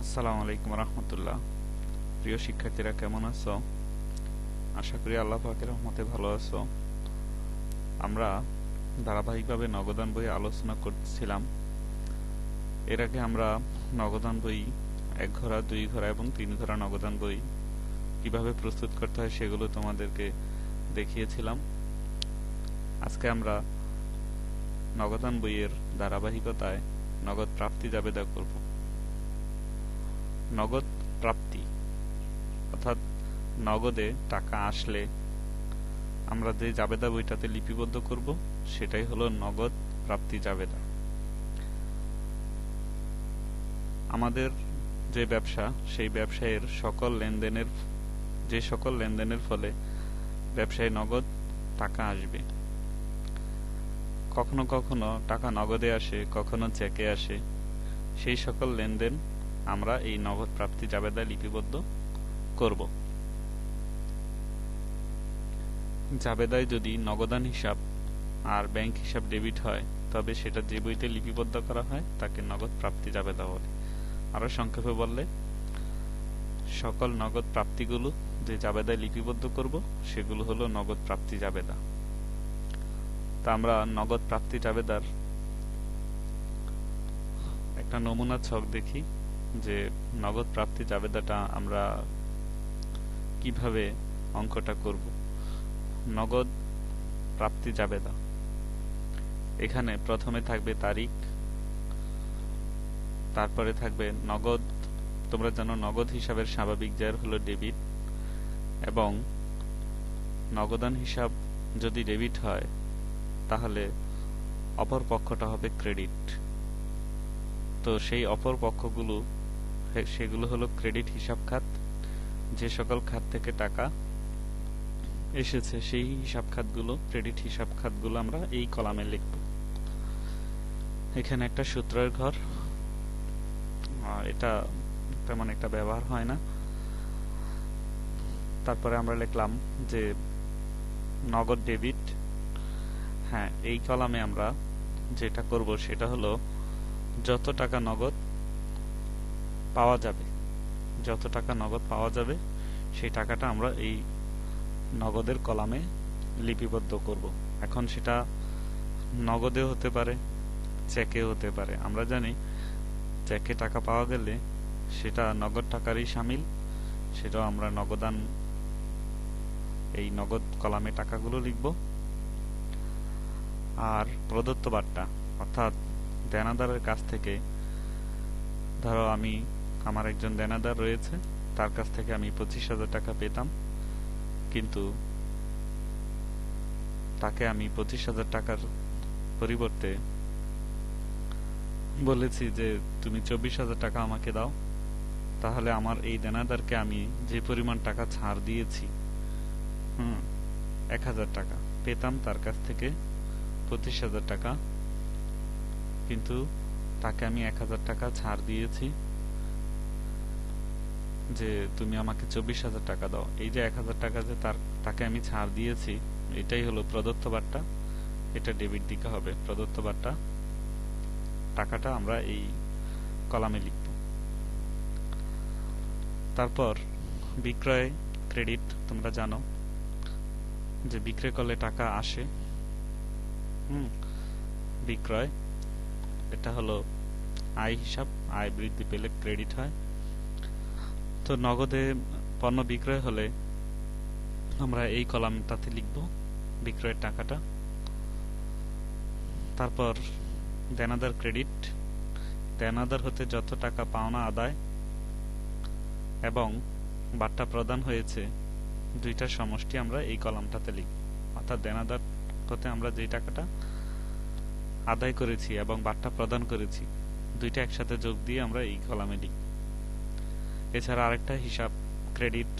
আসসালামু আলাইকুম রহমতুল্লাহ। প্রিয় শিক্ষার্থীরা, কেমন আছো? আশা করি আল্লাহ পাকের রহমতে ভালো আছো। আমরা ধারাবাহিকভাবে নগদান বই আলোচনা করছিলাম। এর আগে আমরা নগদান বই 1 ঘোড়া, 2 ঘোড়া এবং 3 ঘোড়া নগদান বই কিভাবে প্রস্তুত করতে হয় সেগুলো তোমাদেরকে দেখিয়েছিলাম। আজকে আমরা নগদান বইয়ের ধারাবাহিকতায় নগদ প্রাপ্তি জাবেদা করব। নগদ প্রাপ্তি অর্থাৎ নগদে টাকা আসলে আমরা যে জাবেদা বইটাতে লিপিবদ্ধ করব সেটাই হলো নগদ প্রাপ্তি জাবেদা। আমাদের যে ব্যবসা, সেই ব্যবসায়ের সকল লেনদেনের ফলে ব্যবসায় নগদ টাকা আসবে। কখনো কখনো টাকা নগদে আসে, কখনো চেকে আসে। সেই সকল লেনদেন আমরা এই নগদ প্রাপ্তি জাবেদায় লিপিবদ্ধ করব। জাবেদায় যদি নগদান হিসাব আর ব্যাংক হিসাব ডেবিট হয়, তবে সেটা যে বইতে লিপিবদ্ধ করা হয় তাকে নগদ প্রাপ্তি জাবেদা বলে। আরো সংক্ষেপে বললে, সকল নগদ প্রাপ্তিগুলো যে জাবেদায় লিপিবদ্ধ করব সেগুলো হলো নগদ প্রাপ্তি জাবেদা। তা আমরা নগদ প্রাপ্তি জাবেদার একটা নমুনা ছক দেখি যে নগদ প্রাপ্তি জাবেদাটা আমরা কিভাবে অঙ্কটা করব। নগদ প্রাপ্তি জাবেদা, এখানে প্রথমে থাকবে তারিখ, তারপরে থাকবে নগদ। তোমরা জানো নগদ হিসাবের স্বাভাবিক জার হলো ডেবিট, এবং নগদান হিসাব যদি ডেবিট হয় তাহলে অপর পক্ষটা হবে ক্রেডিট। তো সেই অপর পক্ষগুলো সেগুলো হলো ক্রেডিট হিসাব খাত। যে সকল খাত থেকে টাকা এসেছে সেই হিসাব খাতগুলো, ক্রেডিট হিসাব খাতগুলো আমরা এই কলামে লিখব। এখানে একটা সূত্রের ঘর, এটা তেমন একটা ব্যবহার হয় না। তারপরে আমরা লিখলাম যে নগদ ডেবিট। হ্যাঁ, এই কলামে আমরা যেটা করব সেটা হলো যত টাকা নগদ পাওয়া যাবে সেই টাকাটা আমরা এই নগদের কলামে লিপিবদ্ধ করব। এখন সেটা নগদে হতে পারে, চেকে হতে পারে। আমরা জানি চেকে টাকা পাওয়া গেলে সেটা নগদ টাকারই শামিল, সেটাও আমরা নগদান এই নগদ কলামে টাকাগুলো লিখব। আর প্রদত্ত বার্তা অর্থাৎ দেনাদারের কাছ থেকে, ধরো আমার একজন দেনাদার রয়েছে, তার কাছ থেকে আমি 25,000 টাকা পেতাম, কিন্তু তাকে আমি 25,000 টাকার পরিবর্তে বলেছি যে তুমি 24,000 টাকা আমাকে দাও। তাহলে আমার এই দেনাদারকে আমি যে পরিমাণ টাকা ছাড় দিয়েছি, 1,000 টাকা পেতাম তার কাছ থেকে 25,000 টাকা, কিন্তু তাকে আমি 1,000 টাকা ছাড় দিয়েছি যে তুমি আমাকে 24,000 টাকা দাও। এই যে 1,000 টাকা যে তাকে আমি ছাড় দিয়েছি, এটাই হলো প্রদত্ত বার্তা। এটা ডেবিট দিকে হবে। প্রদত্ত বার্তা টাকাটা আমরা এই কলামে লিখব। তারপর বিক্রয় ক্রেডিট, তোমরা জানো যে বিক্রয় করলে টাকা আসে। বিক্রয়, এটা হলো আয় হিসাব, আয় বৃদ্ধি পেলে ক্রেডিট হয়। তো নগদে পণ্য বিক্রয় হলে আমরা এই কলামটাতে লিখব বিক্রয়ের টাকাটা। তারপর দেনাদার ক্রেডিট, দেনাদার হতে যত টাকা পাওনা আদায় এবং বার্তা প্রদান হয়েছে দুইটার সমষ্টি আমরা এই কলামটাতে লিখব। অর্থাৎ দেনাদার হতে আমরা যে টাকাটা আদায় করেছি এবং বার্তা প্রদান করেছি, দুইটা একসাথে যোগ দিয়ে আমরা এই কলামে লিখব। এছাড়া আরেকটা হিসাব ক্রেডিট,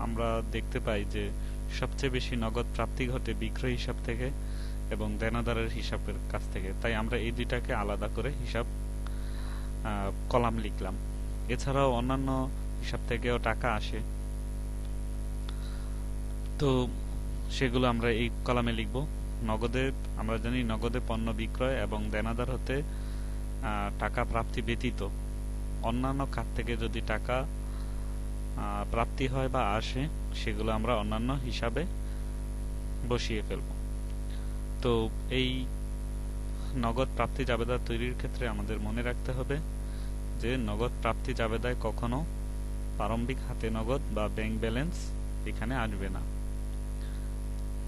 আমরা দেখতে পাই যে সবচেয়ে বেশি নগদ প্রাপ্তি ঘটে বিক্রয় হিসাব থেকে এবং দেনাদারের হিসাবের কাছ থেকে। তাই আমরা এই দুইটাকে আলাদা করে হিসাব কলাম লিখলাম। এছাড়াও অন্যান্য হিসাব থেকেও টাকা আসে, তো সেগুলো আমরা এই কলামে লিখব। নগদে, আমরা জানি নগদে পণ্য বিক্রয় এবং দেনাদার হতে টাকা প্রাপ্তি ব্যতীত অন্যান্য খাত থেকে যদি টাকা প্রাপ্তি হয় বা আসে, সেগুলো আমরা অন্যান্য হিসাবে বসিয়ে ফেলব। তো এই নগদ প্রাপ্তি জাবেদা তৈরির ক্ষেত্রে আমাদের মনে রাখতে হবে যে নগদ প্রাপ্তি জাবেদায় কখনো প্রারম্ভিক হাতে নগদ বা ব্যাংক ব্যালেন্স এখানে আসবে না।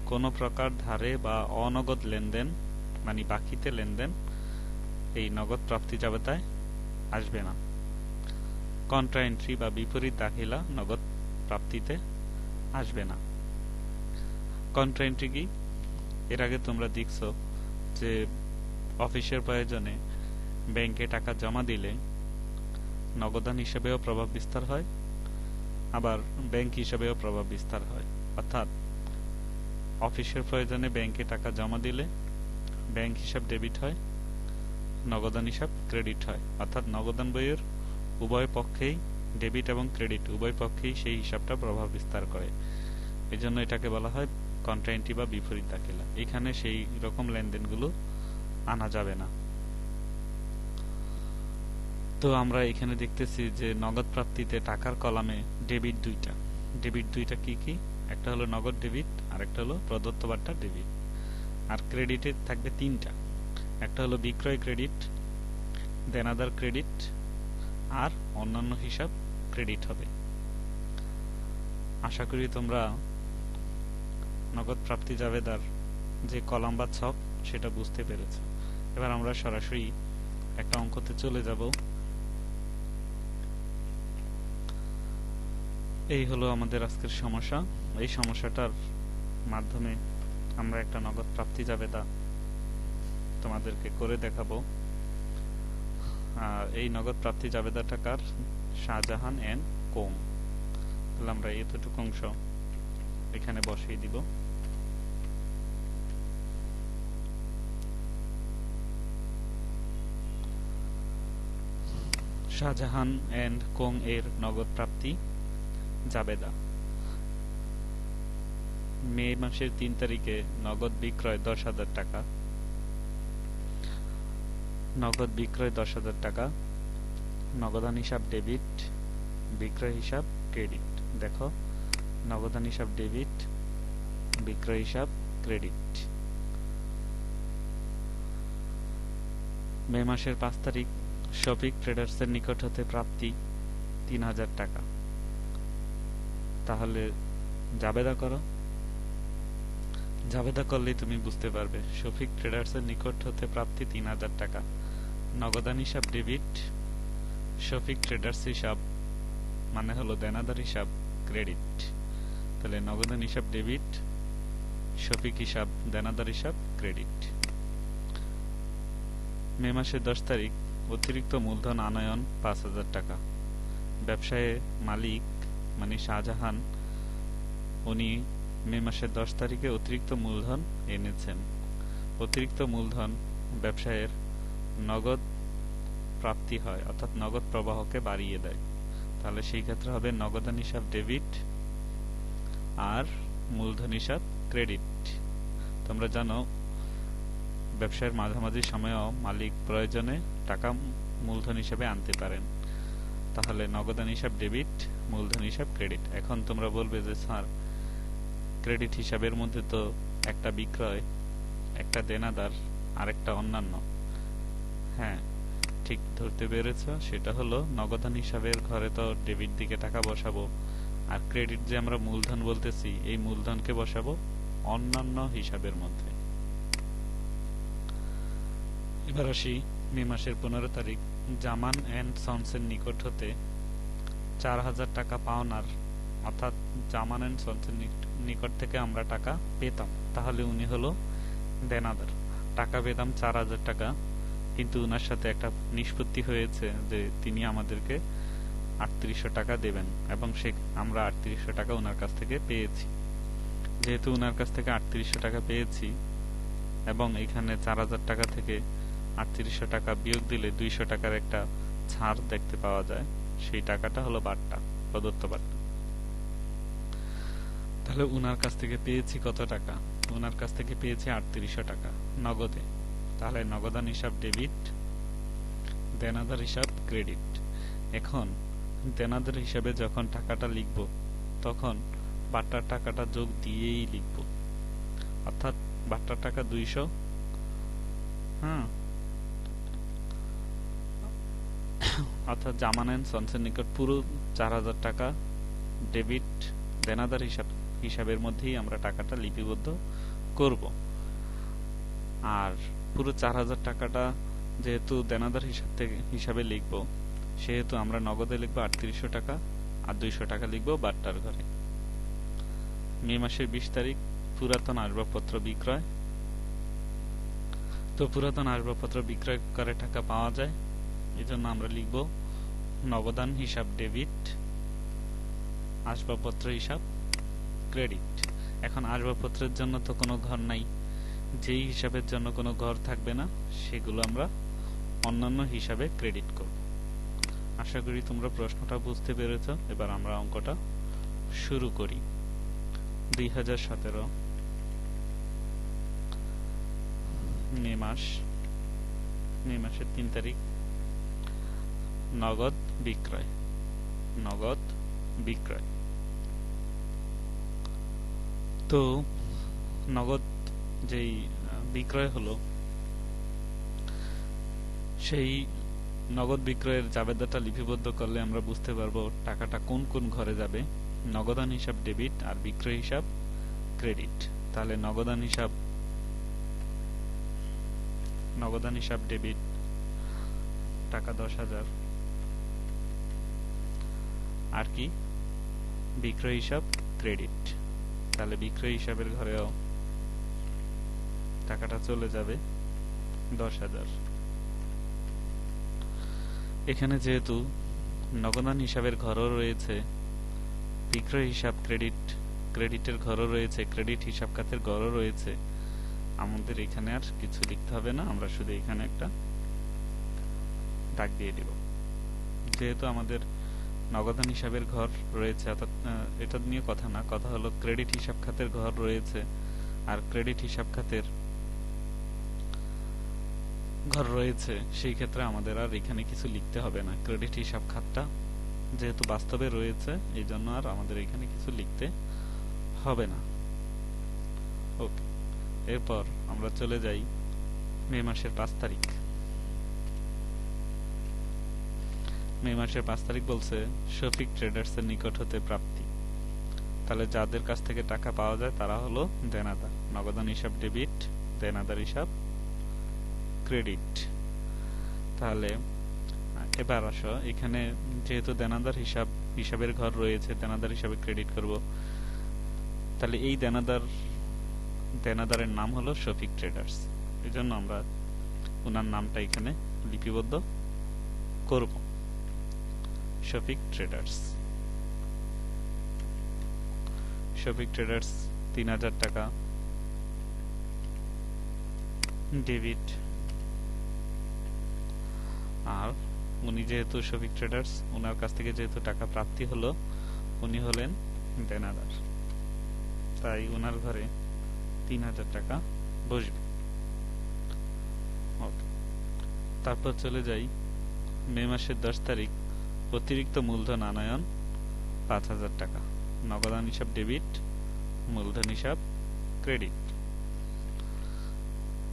কোনো প্রকার ধারে বা অনগদ লেনদেন মানে বাকিতে লেনদেন এই নগদ প্রাপ্তি জাবেদায় আসবে না। কন্ট্রা এন্ট্রি বা বিপরীত দাখিলা নগদ প্রাপ্তিতে আসবে না। কন্ট্রা এন্ট্রি কি? এর আগে তোমরা দেখছো যে অফিসের প্রয়োজনে ব্যাংকে টাকা জমা দিলে নগদান হিসেবেও প্রভাব বিস্তার হয়, আবার ব্যাংক হিসেবেও প্রভাব বিস্তার হয়। অর্থাৎ অফিসের প্রয়োজনে ব্যাংকে টাকা জমা দিলে ব্যাংক হিসাব ডেবিট হয়, নগদান হিসাব ক্রেডিট হয়। অর্থাৎ নগদান বইয়ের উভয় পক্ষেই, ডেবিট এবং ক্রেডিট উভয় পক্ষেই সেই হিসাবটা প্রভাব বিস্তার করে। এই জন্য এটাকে বলা হয় কন্ট্রা এন্ট্রি বা বিপরীত দাখিলা। এখানে সেই রকম লেনদেনগুলো আনা যাবে না। তো আমরা এখানে দেখতেছি যে নগদ প্রাপ্তিতে টাকার কলামে ডেবিট দুইটা কি কি? একটা হলো নগদ ডেবিট, আর একটা হলো প্রদত্ত বার্তা ডেবিট। আর ক্রেডিটে থাকবে তিনটা, একটা হলো বিক্রয় ক্রেডিট, দেনাদার ক্রেডিট, আর অন্যান্য হিসাব ক্রেডিট হবে। আশা করি তোমরা নগদ প্রাপ্তি জাবেদার যে কলাম বা ছক সেটা বুঝতে পেরেছ। এবার আমরা সরাসরি একটা অঙ্কতে চলে যাব। এই হলো আমাদের আজকের সমস্যা। এই সমস্যাটার মাধ্যমে আমরা একটা নগদ প্রাপ্তি জাবেদা তোমাদেরকে করে দেখাবো। আর এই নগদ প্রাপ্তি জাবেদাটা কার? Shahjahan and co. তাহলে আমরা এতটুকু অংশ এখানে বসিয়ে দিব। শাহজাহান এন্ড কোং এর নগদ প্রাপ্তি জাবেদা। মে মাসের 3 তারিখে নগদ বিক্রয় 10,000 টাকা, নগদ বিক্রয় 10,000 টাকা, নগদান হিসাব ডেবিট, বিক্রয় হিসাব ক্রেডিট। দেখো, নগদান হিসাব ডেবিট, বিক্রয় হিসাব ক্রেডিট। মে মাসের 5 তারিখ শফিক ট্রেডার্সের নিকট হতে প্রাপ্তি 3,000 টাকা। তাহলে জাবেদা করো। জাবেদা করলেই তুমি বুঝতে পারবে শফিক ট্রেডার্সের নিকট হতে প্রাপ্তি 3,000 টাকা। নগদান হিসাব ডেবিট, শফিক ট্রেডার্স হিসাব মানে হলো দেনাদার হিসাব ক্রেডিট। তাহলে নগদান হিসাব ডেবিট, শফিক হিসাব দেনাদার হিসাব ক্রেডিট। মে মাসের 10 তারিখ অতিরিক্ত মূলধন আনয়ন 5,000 টাকা। ব্যবসায়ে মালিক মানে শাহজাহান, উনি মে মাসের 10 তারিখে অতিরিক্ত মূলধন এনেছেন। অতিরিক্ত মূলধন ব্যবসায়ের নগদ প্রাপ্তি হয়, অর্থাৎ নগদ প্রবাহকে বাড়িয়ে দেয়। তাহলে সেই ক্ষেত্রে হবে নগদান হিসাব ডেবিট আর মূলধন হিসাব ক্রেডিট। তোমরা জানো ব্যবসায়ের মাঝামাঝি সময়েও মালিক প্রয়োজনে টাকা মূলধন হিসাবে আনতে পারেন। তাহলে নগদান হিসাব ডেবিট, মূলধন হিসাব ক্রেডিট। এখন তোমরা বলবে যে স্যার, ক্রেডিট হিসাবের মধ্যে তো একটা বিক্রয়, একটা দেনাদার, আর একটা অন্যান্য। হ্যাঁ, ঠিক ধরতে পেরেছ। সেটা হলো নগদান হিসাবের ঘরে তো ডেবিট দিকে টাকা বসাবো, আর ক্রেডিট যে আমরা মূলধন বলতেছি এই মূলধনকে বসাবো অন্যান্য হিসাবের মধ্যে। এবার আসি মে মাসের 15 তারিখ জামান এন্ড সন্সের নিকট হতে 4,000 টাকা পাওনার, অর্থাৎ জামান এন্ড সন্সের নিকট থেকে আমরা টাকা পেতাম। তাহলে উনি হলো দেনাদার। টাকা পেতাম 4,000 টাকা, কিন্তু উনার সাথে একটা নিষ্পত্তি হয়েছে যে তিনি আমাদেরকে 3,800 টাকা দেবেন, এবং আমরা 3,800 টাকা উনার কাছ থেকে পেয়েছি। যেহেতু উনার কাছ থেকে 3,800 টাকা পেয়েছি এবং এখানে 4,000 টাকা থেকে 3,800 টাকা বিয়োগ দিলে 200 টাকার একটা ছাড় দেখতে পাওয়া যায়। সেই টাকাটা হলো বাট্টা, প্রদত্ত বাট্টা। তাহলে উনার কাছ থেকে পেয়েছি কত টাকা? উনার কাছ থেকে পেয়েছি 3,800 টাকা নগদে। তাহলে নগদান হিসাব ডেবিট, দেনাদার হিসাব ক্রেডিট। এখন দেনাদার হিসাবে যখন টাকাটা লিখব তখন বাট্টার টাকাটা যোগ দিয়েই লিখব, অর্থাৎ বাট্টার টাকা 200, হ্যাঁ, অর্থাৎ জামানেন সনসের নিকট পুরো 4000 টাকা ডেবিট দেনাদার হিসাবের মধ্যেই আমরা টাকাটা লিপিবদ্ধ করব। আর পুরো 4000 টাকাটা যেহেতু দেনাদার হিসাবে লিখব, সেহেতু আমরা নগদে লিখব 3800 টাকা আর 200 টাকা লিখব বাট্টার ঘরে। মে মাসের 20 তারিখ পুরাতন আসবাবপত্র বিক্রয়। তো পুরাতন আসবাবপত্র বিক্রয় করে টাকা পাওয়া যায়, এজন্য আমরা লিখব নগদান হিসাব ডেবিট, আসবাবপত্র হিসাব ক্রেডিট। এখন আসবাবপত্রের জন্য তো কোনো ঘর নাই, যেই হিসাবের জন্য কোনো ঘর থাকবে না সেগুলো আমরা অন্যান্য হিসাবে ক্রেডিট করব। আশা করি তোমরা প্রশ্নটা বুঝতে পেরেছ। এবার আমরা অঙ্কটা শুরু করি। 2017 মে মাসের 3 তারিখ নগদ বিক্রয়। তো নগদ যেই বিক্রয় হলো, সেই নগদ বিক্রয়ের জাবেদাটা লিপিবদ্ধ করলে আমরা বুঝতে পারবো টাকাটা কোন কোন ঘরে যাবে। নগদান হিসাব ডেবিট আর বিক্রয় হিসাব ক্রেডিট। তাহলে নগদান হিসাব ডেবিট টাকা 10,000, আর কি বিক্রয় হিসাব ক্রেডিট। তাহলে বিক্রয় হিসাবের ঘরেও টাকাটা চলে যাবে 10,000। এখানে যেহেতু নগদান হিসাবের ঘরও রয়েছে, বিক্রয় হিসাব ক্রেডিটের ঘরও রয়েছে, ক্রেডিট হিসাব খাতের ঘরও রয়েছে, আমাদের এখানে আর কিছু লিখতে হবে না, আমরা শুধু এখানে একটা দাগ দিয়ে দিব। যেহেতু আমাদের নগদান হিসাবের ঘর রয়েছে, অর্থাৎ এটা নিয়ে কথা না, কথা হলো ক্রেডিট হিসাব খাতের ঘর রয়েছে, আর ক্রেডিট হিসাব খাতের ঘর রয়েছে, সেই ক্ষেত্রে আমাদের আর এখানে কিছু লিখতে হবে না। ক্রেডিট হিসাব খাতটা যেহেতু বাস্তবে রয়েছে, এই জন্য আর আমাদের এখানে কিছু লিখতে হবে না। ওকে, এরপর আমরা চলে যাই মে মাসের 5 তারিখ। মে মাসের 5 তারিখ বলছে শফিক ট্রেডার্সের নিকট হতে প্রাপ্তি। তাহলে যাদের কাছ থেকে টাকা পাওয়া যায় তারা হলো দেনাদার। নগদান হিসাব ডেবিট, দেনাদার হিসাব ক্রেডিট। তাহলে এবার আসো, এখানে যেহেতু দেনাদার হিসাবের ঘর রয়েছে, দেনাদার হিসাবে ক্রেডিট করব। তাহলে এই দেনাদারের নাম হলো শফিক ট্রেডার্স, এজন্য আমরা ওনার নামটা এখানে লিপিবদ্ধ করব, শফিক ট্রেডার্স। 3000 টাকা ডেবিট। আর উনি যেহেতু শফিক ট্রেডার্স, ওনার কাছ থেকে যেহেতু টাকা প্রাপ্তি হলো, উনি হলেন দেনাদার, তাই ওনার ঘরে 3000 টাকা বসবে। তারপর চলে যাই মে মাসের 10 তারিখ অতিরিক্ত মূলধন আনয়ন 5000 টাকা। নগদান হিসাব ডেবিট, মূলধন হিসাব ক্রেডিট।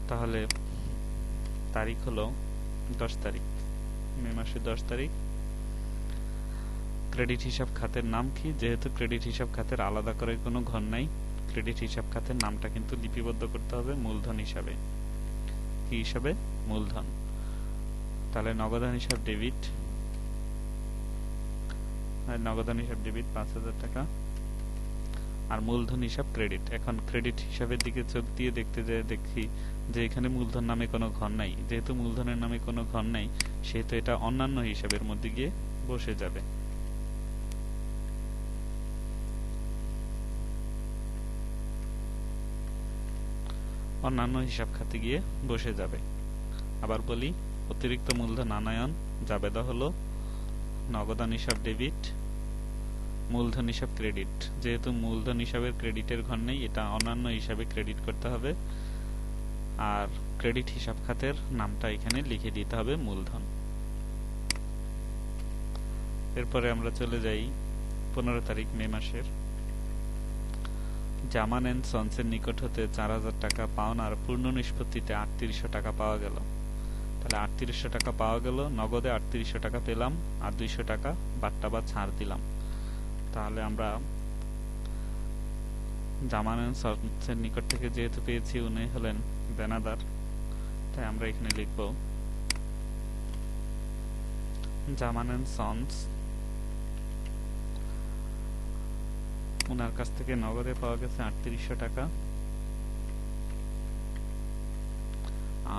তাহলে তারিখ হলো 10 তারিখ, মে মাসের 10 তারিখ। ক্রেডিট হিসাব খাতের নাম কি? যেহেতু ক্রেডিট হিসাব খাতের আলাদা করে কোনো ঘর নাই, ক্রেডিট হিসাব খাতের নামটা কিন্তু লিপিবদ্ধ করতে হবে মূলধন হিসাবে। কি হিসাবে? মূলধন। তাহলে নগদান হিসাব ডেবিট, 5000 টাকা, আর মূলধন হিসাব ক্রেডিট। এখন ক্রেডিট হিসাবের দিকে চোখ দিয়ে দেখতে যায়, দেখি যে এখানে মূলধন নামে কোনো ঘর নাই। যেহেতু মূলধনের নামে কোনো ঘর নাই, সেহেতু এটা অন্যান্য হিসাবের মধ্যে গিয়ে বসে যাবে। অন্যান্য হিসাব খাতে গিয়ে বসে যাবে। আবার বলি, অতিরিক্ত মূলধন আনয়ন জাবেদা হলো নগদান হিসাব ডেবিট, মূলধন হিসাব ক্রেডিট। যেহেতু মূলধন হিসাবের ক্রেডিটের ঘর নেই, এটা অন্যান্য হিসাবে ক্রেডিট করতে হবে, আর ক্রেডিট হিসাব খাতের নামটা এখানে লিখে দিতে হবে মূলধন। এরপরে আমরা চলে যাই 15 তারিখ মে মাসের। জামান এন্ড সন্সের নিকট হতে 4000 টাকা পাওনার পূর্ণ নিষ্পত্তিতে 3800 টাকা পাওয়া গেল। তাহলে 3800 টাকা পাওয়া গেল, নগদে 3800 টাকা পেলাম, আর 200 টাকা বাট্টা বা ছাড় দিলাম। তাহলে আমরা জামান এন্ড সন্সের নিকট থেকে যেহেতু পেয়েছি, উনি হলেন দেনাদার, তাই আমরা এখানে লিখব জামান এন্ড সন্স উনার কাছ থেকে নগদে পাওয়া গেছে 3800 টাকা,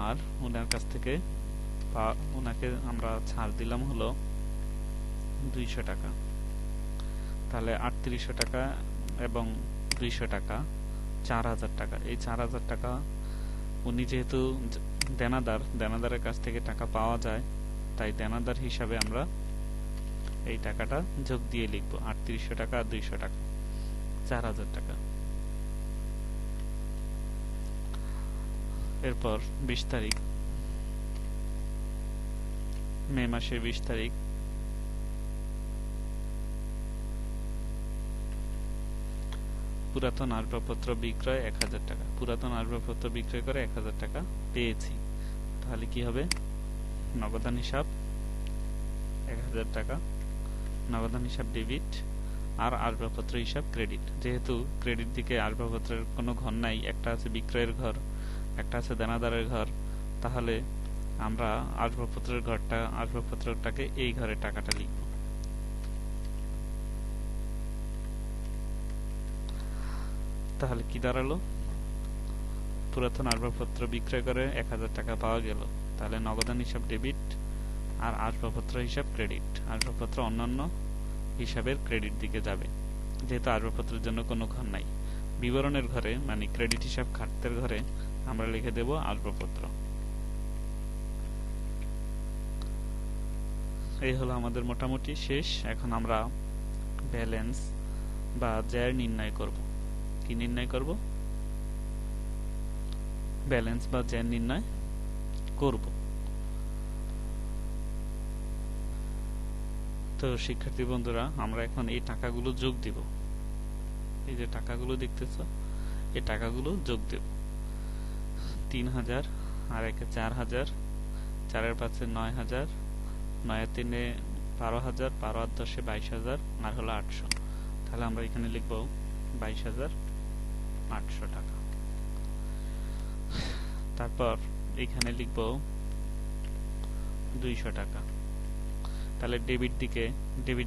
আর উনার কাছ থেকে উনাকে আমরা ছাড় দিলাম হলো 200 টাকা। তাহলে 3800 টাকা এবং 200 টাকা 4000 টাকা। এই 4000 টাকা উনি যেহেতু দেনাদারের কাছ থেকে টাকা পাওয়া যায়, তাই দেনাদার হিসাবে আমরা এই টাকাটা যোগ দিয়ে লিখব 3800 টাকা আর 200 টাকা 4000 টাকা। এরপর 20 তারিখ মে মাসের 20 তারিখ পুরাতন আসবাবপত্র বিক্রয় 1000 টাকা। পুরাতন আসবাবপত্র বিক্রয় করে 1000 টাকা পেয়েছি। তাহলে কি হবে? নগদান হিসাব 1000 টাকা, নগদান হিসাব ডেবিট, আর আসবাবপত্র হিসাব ক্রেডিট। যেহেতু ক্রেডিট দিকে আসবাবপত্রের কোনো ঘর নাই, একটা আছে বিক্রয়ের ঘর, একটা আছে দেনাদারের ঘর, তাহলে আমরা আসবাবপত্রটাকে এই ঘরে টাকাটা লিখব। তাহলে কি দাঁড়ালো? পুরাতন আসবাবপত্র বিক্রয় করে 1000 টাকা পাওয়া গেল। তাহলে নগদান হিসাব ডেবিট আর আসবাবপত্র হিসাব ক্রেডিট। আসবাবপত্র অন্যান্য হিসাবের ক্রেডিট দিকে যাবে, যেহেতু আসবাবপত্রের জন্য কোনো ঘর নাই। বিবরণের ঘরে মানে ক্রেডিট হিসাব খাতের ঘরে আমরা লিখে দেব আসবাবপত্র। এই হলো আমাদের মোটামুটি শেষ। এখন আমরা ব্যালেন্স বা ব্যয় নির্ণয় করব। কি নির্ণয় করব? ব্যালেন্স বা ব্যয় নির্ণয় করব। তো শিক্ষার্থী বন্ধুরা, আমরা এখন এই টাকাগুলো যোগ দিব। এই যে টাকাগুলো দেখতেছ, এই টাকাগুলো যোগ দেব। 3000, আর একে 4000, 4 এর 5 9000, 9 এর 3 12000, 12 আর 10 22000, আর হলো 800। তাহলে আমরা এখানে লিখব 22800 টাকা। তারপর এখানে লিখব 200 টাকা। তাহলে ডেবিট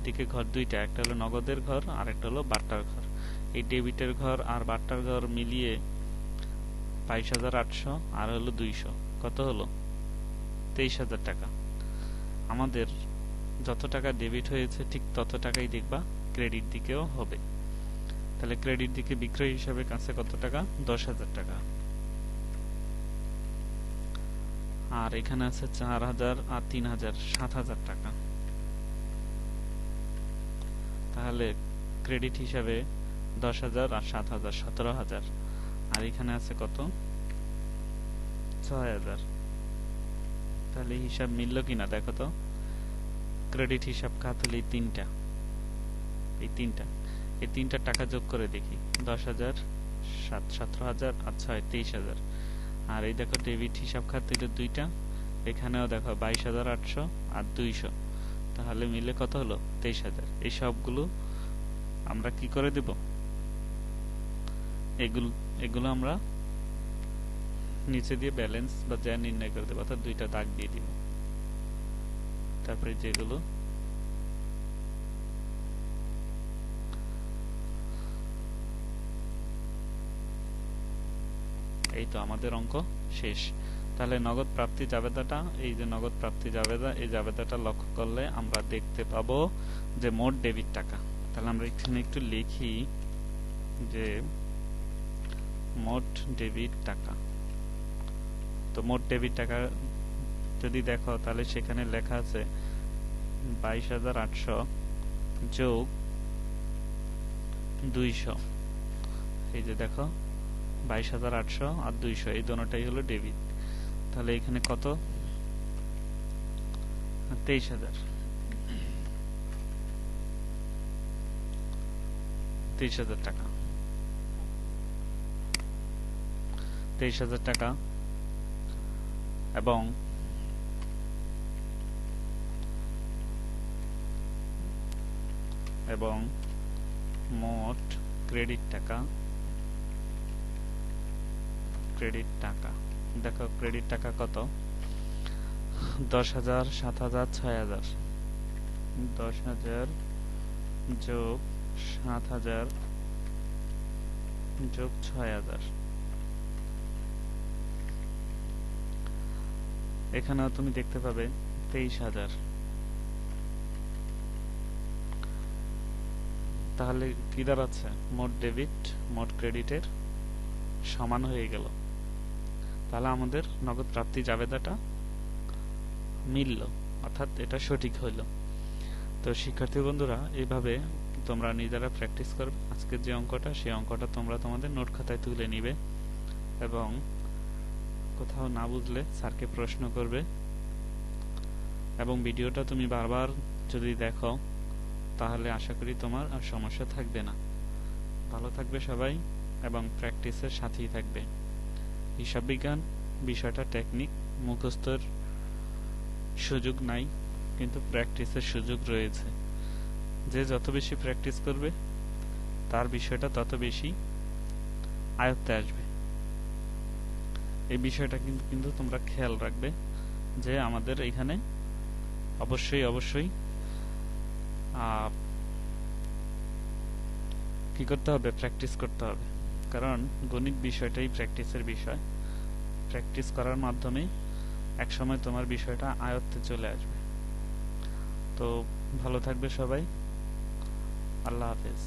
দিকে ঘর দুইটা, একটা হলো নগদের ঘর আর একটা হলো বাট্টার ঘর। এই ডেবিটের ঘর আর বাট্টার ঘর মিলিয়ে 22800 আর হলো 200, কত হলো? 23000 টাকা। আমাদের যত টাকা ডেবিট হয়েছে ঠিক তত টাকাই দেখবা ক্রেডিট দিকেও হবে। তাহলে ক্রেডিট দিকে বিক্রয় হিসাবে কাছে কত টাকা? 10000 টাকা। আর এখানে আছে 4000 আর 3000, 7000 টাকা। তাহলে ক্রেডিট হিসাবে 10000 আর 7000, 17000। আর এখানে আছে কত? 6000। তাহলে হিসাব মিলল কিনা দেখো তো। ক্রেডিট হিসাব খাত হলো এই তিনটা টাকা যোগ করে দেখি। 10000, 17000 আর 6 23000। আর এই দেখো ডেবিট হিসাব খাত হলো দুইটা, এখানেও দেখো 22800 আর 200। তাহলে মিলে কত হলো? 23000। এই সবগুলো আমরা কি করে দেব? এগুলো আমরা নিচে দিয়ে ব্যালেন্স বা ব্যয় নির্ণয় করে দেব, অর্থাৎ দুইটা দাগ দিয়ে দিব। তারপরে যেগুলো এই তো আমাদের অঙ্ক শেষ। তাহলে নগদ প্রাপ্তি জাবেদাটা, এই যে নগদ প্রাপ্তি জাবেদা, এই জাবেদাটা লক্ষ্য করলে আমরা দেখতে পাবো যে মোট ডেবিট টাকা। তাহলে আমরা এখানে একটু লিখি যে মোট ডেবিট টাকা। তো মোট ডেবিট টাকা যদি দেখো, তাহলে সেখানে লেখা আছে 22800 যোগ 200। এই যে দেখো 22800 আর 200, এই দুটোটাই হলো ডেবিট। তাহলে এখানে কত? 23000। 23,000 টাকা। 23,000 টাকা এবং মোট ক্রেডিট টাকা দেখো ক্রেডিট টাকা কত? 10,000, 7,000, 6,000। 10,000 যোগ 7,000 যোগ 6,000। এখানেও তুমি দেখতে পাবে 23,000। তাহলে কি দাঁড়াচ্ছে? মোট ডেবিট মোট ক্রেডিটের সমান হয়ে গেল। তাহলে আমাদের নগদ প্রাপ্তি জাবেদাটা মিলল, অর্থাৎ এটা সঠিক হইল। তো শিক্ষার্থী বন্ধুরা, এইভাবে তোমরা নিজেরা প্র্যাকটিস করবে। আজকের যে অঙ্কটা, সেই অঙ্কটা তোমরা তোমাদের নোট খাতায় তুলে নিবে এবং কোথাও না বুঝলে স্যারকে প্রশ্ন করবে। এবং ভিডিওটা তুমি বারবার যদি দেখো, তাহলে আশা করি তোমার আর সমস্যা থাকবে না। ভালো থাকবে সবাই এবং প্র্যাকটিসের সাথেই থাকবে। হিসাব বিজ্ঞান বিষয়টা টেকনিক, মুখস্থর সুযোগ নাই, কিন্তু প্র্যাকটিসের সুযোগ রয়েছে। যে যত বেশি প্র্যাকটিস করবে, তার বিষয়টা তত বেশি আয়ত্তে আসবে। এই বিষয়টা কিন্তু তোমরা খেয়াল রাখবে যে আমাদের এখানে অবশ্যই কি করতে হবে? প্র্যাকটিস করতে হবে। কারণ গণিত বিষয়টাই প্র্যাকটিসের বিষয়। প্র্যাকটিস করার মাধ্যমে একসময় তোমার বিষয়টা আয়ত্তে চলে আসবে। তো ভালো থাকবে সবাই। আল্লাহ হাফেজ।